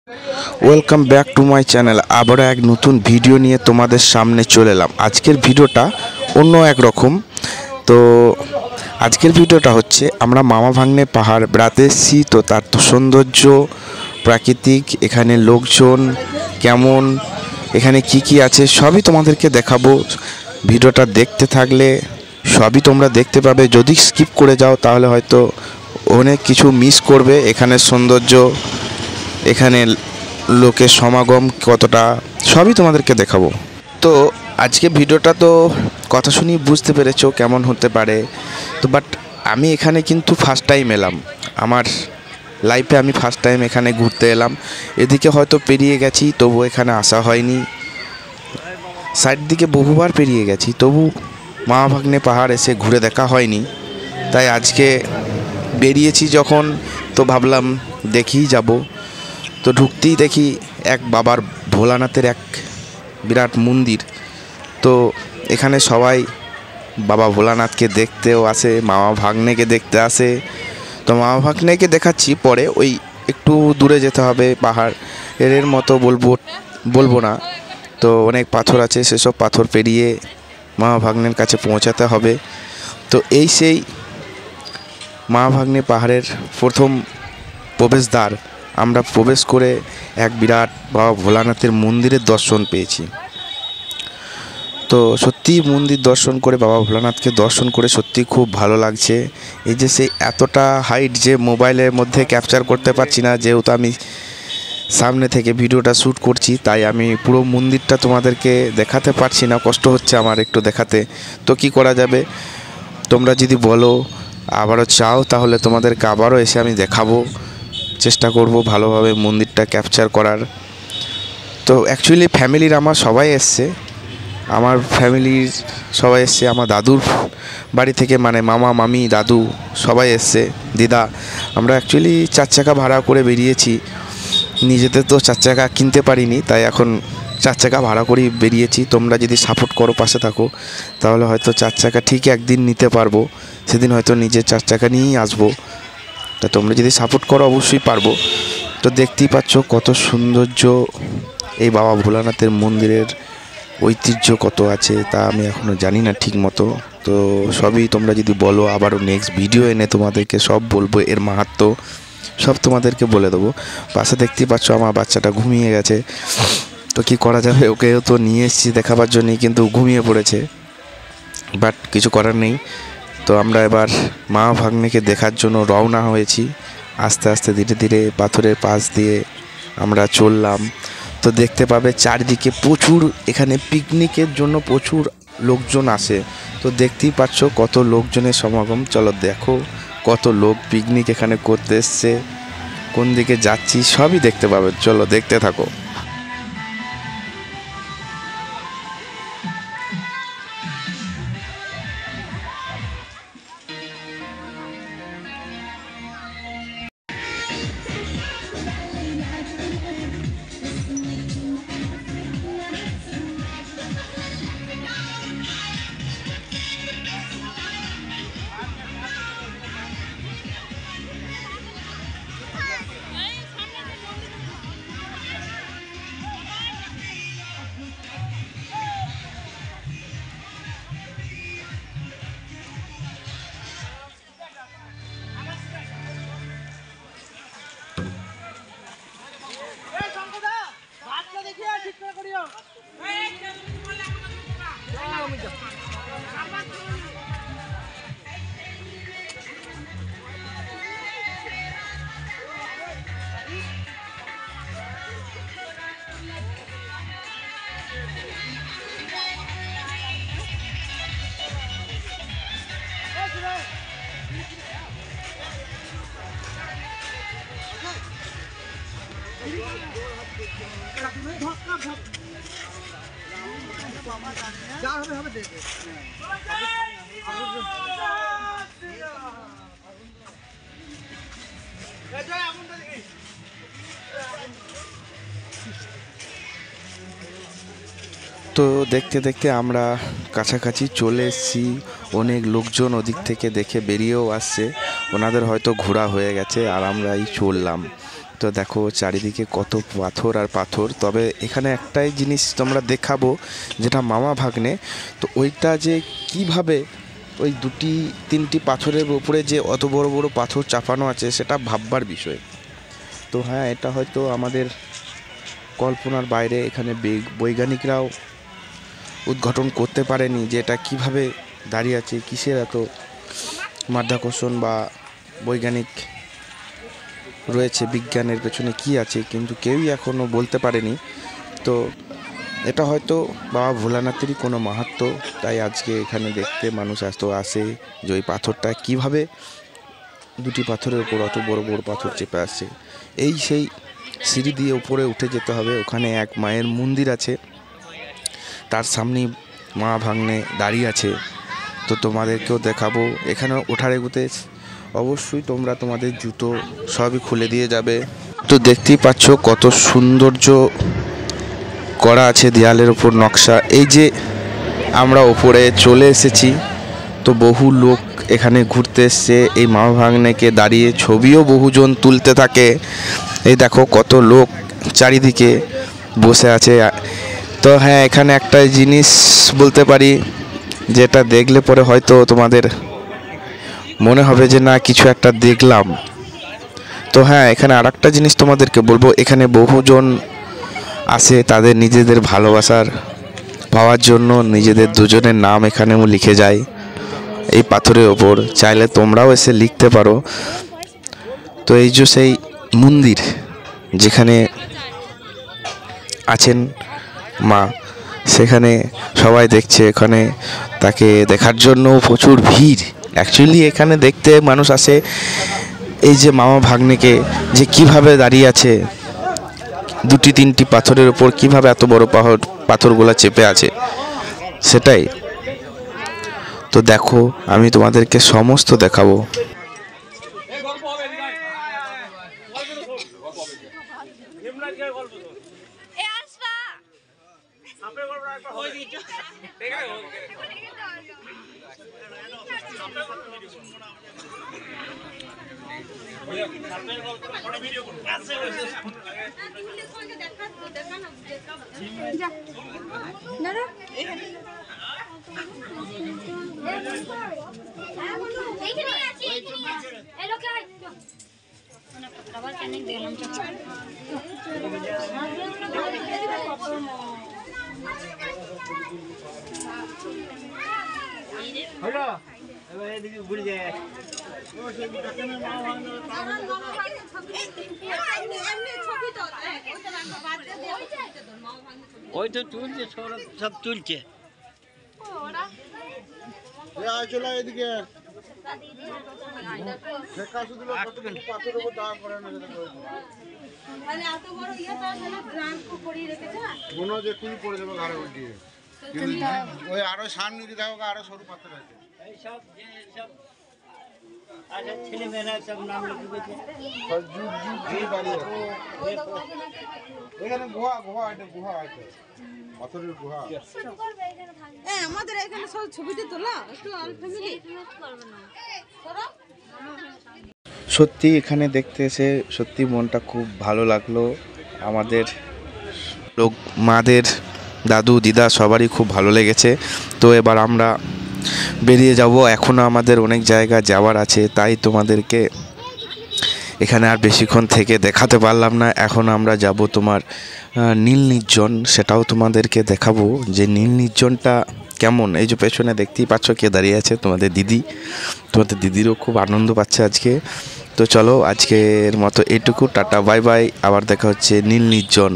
Welcome back to my channel. আবারও এক নতুন ভিডিও নিয়ে তোমাদের সামনে চলে এলাম। আজকের ভিডিওটা অন্য এক রকম। তো আজকের ভিডিওটা হচ্ছে আমরা মামা ভাগ্নে পাহাড় বেড়াতে এসেছি। তো তার তো সৌন্দর্য, প্রাকৃতিক, এখানে লোকজন কেমন, এখানে কি কি আছে সবই তোমাদেরকে দেখাবো। ভিডিওটা দেখতে থাকলে সবই তোমরা দেখতে পাবে। যদি স্কিপ করে যাও তাহলে হয়তো অনেক কিছু মিস করবে। এখানের সৌন্দর্য, এখানে লোকের সমাগম কতটা, সবই তোমাদেরকে দেখাবো। তো আজকে ভিডিওটা তো কথা শুনি বুঝতে পেরেছো কেমন হতে পারে। তো বাট আমি এখানে কিন্তু ফার্স্ট টাইম এলাম, আমার লাইফে আমি ফার্স্ট টাইম এখানে ঘুরতে এলাম। এদিকে হয়তো পেরিয়ে গেছি, তবু এখানে আসা হয়নি। সাইড দিকে বহুবার পেরিয়ে গেছি, তবু মামা ভাগ্নে পাহাড় এসে ঘুরে দেখা হয়নি। তাই আজকে বেরিয়েছি যখন, তো ভাবলাম দেখেই যাব। তো ঢুকতেই দেখি এক বাবার ভোলানাথের এক বিরাট মন্দির। তো এখানে সবাই বাবা ভোলানাথকে দেখতেও আসে, মামা ভাগ্নেকে দেখতে আসে। তো মামা ভাগ্নেকে দেখাচ্ছি পরে, ওই একটু দূরে যেতে হবে, পাহাড় এর মতো বলবো না। তো অনেক পাথর আছে, সেসব পাথর পেরিয়ে মামা ভাগ্নের কাছে পৌঁছাতে হবে। তো এই সেই মামা ভাগ্নে পাহাড়ের প্রথম প্রবেশদ্বার। আমরা প্রবেশ করে এক বিরাট বাবা ভোলানাথের মন্দিরের দর্শন পেয়েছি। তো সত্যি মন্দির দর্শন করে, বাবা ভোলানাথকে দর্শন করে সত্যি খুব ভালো লাগছে। এই যে সেই এতটা হাইট যে মোবাইলের মধ্যে ক্যাপচার করতে পারছি না, যেহেতু আমি সামনে থেকে ভিডিওটা শ্যুট করছি, তাই আমি পুরো মন্দিরটা তোমাদেরকে দেখাতে পারছি না, কষ্ট হচ্ছে আমার একটু দেখাতে। তো কি করা যাবে, তোমরা যদি বলো আবারও চাও তাহলে তোমাদেরকে আবারও এসে আমি দেখাবো, চেষ্টা করব ভালোভাবে মন্দিরটা ক্যাপচার করার। তো অ্যাকচুয়ালি ফ্যামিলির আমার সবাই এসছে, আমার ফ্যামিলির সবাই এসছে, আমার দাদুর বাড়ি থেকে, মানে মামা মামি দাদু সবাই এসছে, দিদা। আমরা অ্যাকচুয়ালি 4 চাকা ভাড়া করে বেরিয়েছি। নিজেদের তো 4 চাকা কিনতে পারিনি, তাই এখন 4 চাকা ভাড়া করেই বেরিয়েছি। তোমরা যদি সাপোর্ট করো, পাশে থাকো, তাহলে হয়তো 4 চাকা ঠিক একদিন নিতে পারবো। সেদিন হয়তো নিজের 4 চাকা নিয়েই আসবো। তা তোমরা যদি সাপোর্ট করো অবশ্যই পারবো। তো দেখতেই পাচ্ছ কত সৌন্দর্য, এই বাবা ভোলানাথের মন্দিরের ঐতিহ্য কত আছে তা আমি এখনও জানি না ঠিক মতো। তো সবই তোমরা যদি বলো, আবারও নেক্সট ভিডিও এনে তোমাদেরকে সব বলবো, এর মাহাত্ম্য সব তোমাদেরকে বলে দেবো। পাশে দেখতেই পাচ্ছ আমার বাচ্চাটা ঘুমিয়ে গেছে। তো কি করা যাবে, ওকেও তো নিয়ে এসেছি দেখাবার জন্যই, কিন্তু ঘুমিয়ে পড়েছে, বাট কিছু করার নেই। তো আমরা এবার মা ভাগ্নেকে দেখার জন্য রওনা হয়েছি। আস্তে আস্তে ধীরে ধীরে পাথরের পাশ দিয়ে আমরা চললাম। তো দেখতে পাবে চারিদিকে প্রচুর, এখানে পিকনিকের জন্য প্রচুর লোকজন আসে। তো দেখতেই পাচ্ছ কত লোকজনের সমাগম। চলো দেখো কত লোক পিকনিক এখানে করতে এসছে, কোন দিকে যাচ্ছি সবই দেখতে পাবে। চলো দেখতে থাকো। তো দেখতে দেখতে আমরা কাছাকাছি চলে এসেছি। অনেক লোকজন ওদিক থেকে দেখে বেরিয়েও আসছে, ওনাদের হয়তো ঘোরা হয়ে গেছে, আর আমরা এই চললাম। তো দেখো চারিদিকে কত পাথর আর পাথর। তবে এখানে একটাই জিনিস তোমরা দেখাবো, যেটা মামা ভাগ্নে, তো ওইটা যে কিভাবে ওই 2-3টি পাথরের উপরে যে অত বড় বড় পাথর চাপানো আছে সেটা ভাববার বিষয়। তো হ্যাঁ, এটা হয়তো আমাদের কল্পনার বাইরে। এখানে বৈজ্ঞানিকরাও উদ্ঘাটন করতে পারেনি যে এটা কীভাবে দাঁড়িয়ে আছে, কিসের এত মাধ্যাকর্ষণ বা বৈজ্ঞানিক রয়েছে, বিজ্ঞানের পেছনে কি আছে, কিন্তু কেউই এখনও বলতে পারেনি। তো এটা হয়তো বাবা ভোলানাথেরই কোনো মাহাত্ম্য, তাই আজকে এখানে দেখতে মানুষ এত আসে যে ওই পাথরটা কীভাবে 2টি পাথরের উপর অত বড় বড় পাথর চেপে আসছে। এই সেই সিঁড়ি দিয়ে উপরে উঠে যেতে হবে, ওখানে এক মায়ের মন্দির আছে, তার সামনেই মা ভাগ্নে দাঁড়িয়ে আছে। তো তোমাদেরকেও দেখাবো। এখানে ওঠার এগুতে অবশ্যই তোমরা তোমাদের জুতো সবই খুলে দিয়ে যাবে। তো দেখতেই পাচ্ছ কত সৌন্দর্য করা আছে দেয়ালের ওপর নকশা। এই যে আমরা ওপরে চলে এসেছি, তো বহু লোক এখানে ঘুরতে এসছে, এই মা ভাগ্নেকে দাঁড়িয়ে ছবিও বহুজন তুলতে থাকে। এই দেখো কত লোক চারিদিকে বসে আছে। তো হ্যাঁ, এখানে একটা জিনিস বলতে পারি, যেটা দেখলে পরে হয়তো তোমাদের মনে হবে যে না কিছু একটা দেখলাম। তো হ্যাঁ, এখানে আরেকটা জিনিস তোমাদেরকে বলবো, এখানে বহুজন আসে তাদের নিজেদের ভালোবাসার পাওয়ার জন্য, নিজেদের দুজনের নাম এখানেও লিখে যায় এই পাথরের ওপর। চাইলে তোমরাও এসে লিখতে পারো। তো এই যে সেই মন্দির যেখানে আছেন মা, সেখানে সবাই দেখছে, এখানে তাকে দেখার জন্য প্রচুর ভিড়। অ্যাকচুয়ালি এখানে দেখতে মানুষ আসে এই যে মামা ভাগ্নেকে, যে কিভাবে দাঁড়িয়ে আছে 2-3টি পাথরের উপর, কিভাবে এত বড় পাথরগুলো চেপে আছে সেটাই। তো দেখো, আমি তোমাদেরকে সমস্ত দেখাবো। ওই তো তুলছে, সব তুলছে। এদিকে ওই আরো সামনে যদি দেখো আরো সরু পাথর আছে। আচ্ছা, ছেলে মেয়েরা সব নাম লিখেছে। এখানে গুহা এটা গুহা আছে, পাথরের গুহা। আমাদের এখানে সব ছবিতে তোলা, একটু অল ফ্যামিলি সত্যি এখানে দেখতে এসে সত্যি মনটা খুব ভালো লাগলো। আমাদের লোক, মাদের, দাদু দিদা সবারই খুব ভালো লেগেছে। তো এবার আমরা বেরিয়ে যাব, এখনও আমাদের অনেক জায়গা যাওয়ার আছে, তাই তোমাদেরকে এখানে আর বেশিক্ষণ থেকে দেখাতে পারলাম না। এখন আমরা যাব তোমার নীল নির্জন, সেটাও তোমাদেরকে দেখাবো যে নীল নির্জনটা কেমন। এই যে পেছনে দেখতেই পাচ্ছ কে দাঁড়িয়ে আছে, তোমাদের দিদি। তোমাদের দিদিরও খুব আনন্দ পাচ্ছে আজকে। তো চলো আজকের মতো এইটুকু, টাটা বাই বাই, আবার দেখা হচ্ছে নীল নির্জন।